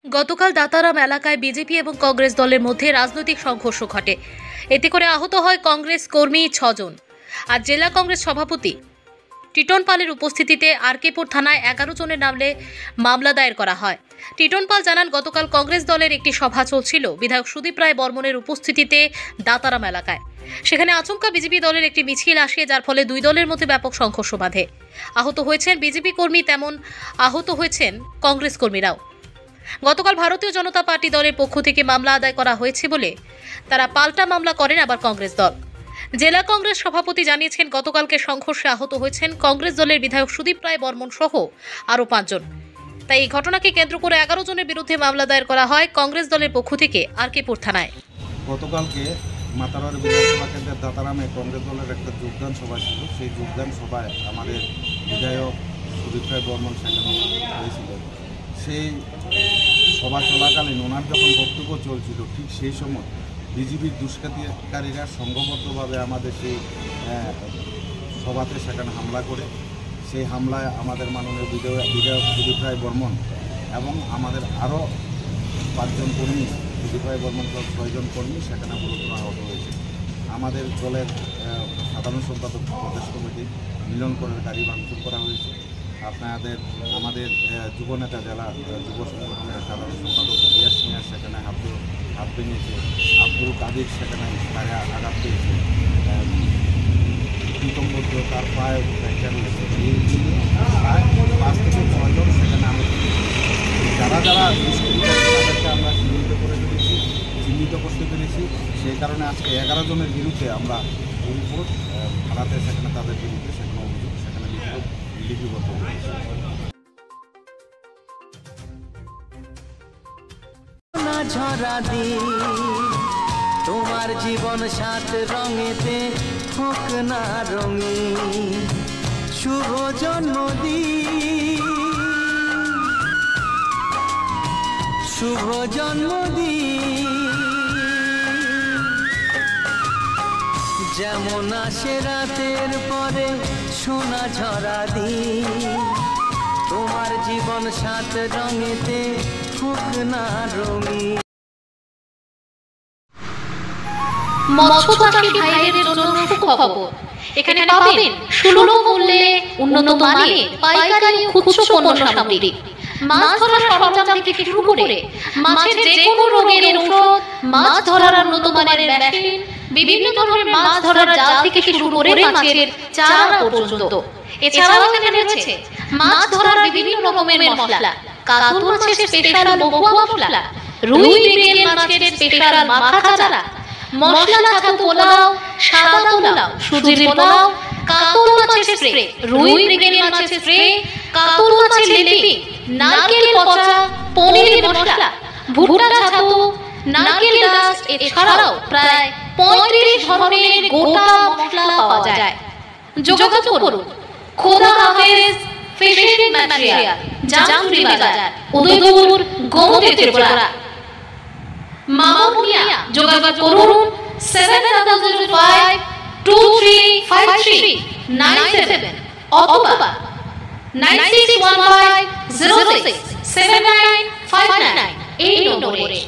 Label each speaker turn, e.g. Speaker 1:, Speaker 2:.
Speaker 1: গতকাল দাতারাম এলাকায় বিজেপি এবং কংগ্রেস দলের মধ্যে রাজনৈতিক সংঘর্ষ ঘটে। এতে করে আহত হয় কংগ্রেস কর্মী 6 জন। আর জেলা কংগ্রেস সভাপতি টিটন পালের উপস্থিতিতে আরকেপুর থানায় 11 জনের নামে মামলা দায়ের করা হয়। টিটন পাল জানান, গতকাল কংগ্রেস দলের একটি সভা চলছিল বিধায়ক সুদীপ রায় বর্মনের উপস্থিতিতে দাতারাম এলাকায়। সেখানে আচমকা বিজেপি দলের একটি মিছিল আসে, যার ফলে দুই দলের মধ্যে ব্যাপক সংঘর্ষ বাধে। আহত হয়েছেন বিজেপি কর্মী, তেমন আহত হয়েছেন কংগ্রেস কর্মীরাও। গতকাল ভারতীয় জনতা পার্টি দলের পক্ষ থেকে মামলা আদায় করা হয়েছে বলে তারা পাল্টা মামলা করেন আবার কংগ্রেস দল। জেলা কংগ্রেস সভাপতি জানিয়েছেন, গতকালকে সংঘর্ষে আহত হয়েছেন কংগ্রেস দলের বিধায়ক সুদীপ রায় বর্মন সহ আরও 5 জন। তাই এই ঘটনাকে কেন্দ্র করে 11 জনের বিরুদ্ধে মামলা দায়ের করা হয় কংগ্রেস দলের পক্ষ থেকে আরকেপুর থানায়।
Speaker 2: গতকালকে মাতারবাড়ি বিধানসভা কেন্দ্রের দাতারামে কংগ্রেস দলের একটা যোগদান সভা ছিল। সেই যোগদান সভায় আমাদের বিধায়ক সুদীপ রায় বর্মন সেখানে হয়েছিল। সেই সভা চলাকালীন ওনার যখন বক্তব্য চলছিল, ঠিক সেই সময় বিজেপির দুষ্কৃতিকারীরা সংঘবদ্ধভাবে আমাদের সেই সভাতে সেখানে হামলা করে, সেই হামলায় আমাদের মাননীয় বিধায়ক সুদীপ রায় বর্মন এবং আমাদের আরও 5 জন কর্মী, সুদীপ রায় বর্মন 6 জন কর্মী সেখানে গুরুতর আহত হয়েছে। আমাদের দলের সাধারণ সম্পাদক প্রদেশ কমিটি মিলন করে গাড়ি ভাঙচুর করা হয়েছে। আমাদের যুবনেতা জেলা যুব সংগঠনের সাধারণ সম্পাদক রিয়াজ মিয়া সেখানে হাত ভেঙেছে। আব্দুল কাদির সেখানে পায়ে আঘাত পেয়েছে। প্রীতম বৌদ্ধ তার পায়ে ফ্র্যাকচার হয়েছে। এই 5 থেকে 6 জন সেখানে আমি যারা তাদেরকে আমরা চিহ্নিত করতে পেরেছি। সেই কারণে আজকে 11 জনের বিরুদ্ধে আমরা হরিপুর থানাতে সেখানে তাদের বিরুদ্ধে সেখানে অভিযোগ সেখানে লিপিবদ্ধ করেছি।
Speaker 3: ঝরা দিন তোমার জীবন 7 রঙেতে হোক না রঙিন। শুভ জন্মদিন, শুভ জন্মদিন। যেমন আসে রাতের পরে সোনা ঝরা দিন, তোমার জীবন 7 রঙেতে হোক না রঙিন।
Speaker 1: মৎস্যচাষী ভাইদের জন্য সুখবর। এখানে পাবেন সুলভ মূল্যে উন্নত মানের পাইকারি খুচরো পণ্য সামগ্রী। মাছ ধরার সরঞ্জাম থেকে শুরু করে মাছের যে কোনো রোগের ঔষধ, মাছ ধরার উন্নত মানের মেশিন, বিভিন্ন ধরনের মাছ ধরার জাল থেকে শুরু করে মাছের চারা পর্যন্ত। এছাড়াও এখানে রয়েছে মাছ ধরার বিভিন্ন রকমের মশলা, কাতল মাছের স্পেশাল মহুয়া মশলা, রুই মৃগেল মাছের স্পেশাল মাখা চারা, মশলা ছাতু পোলাও, সাদা পোলাও, সুজির পোলাও, কাতল মাছের স্প্রে, রুই মৃগেল মাছের স্প্রে, কাতল মাছের লেপি, নারকেল পচা, পনিরের মশলা, ভুট্টা ছাতু, নারকেল ডাস্ট। এছাড়াও প্রায় 35 ধরনের গোটা মশলা পাওয়া যায়। যোগাযোগ করুন খোদা হাফেজ ফিশিং ম্যাটেরিয়াল, জামুরি বাজার, উদয়পুর, গোমতী, ত্রিপুরা। মামুনিয়া যোগাযোগ করুন 7005235397 অথবা 9615067959 এই নম্বরে।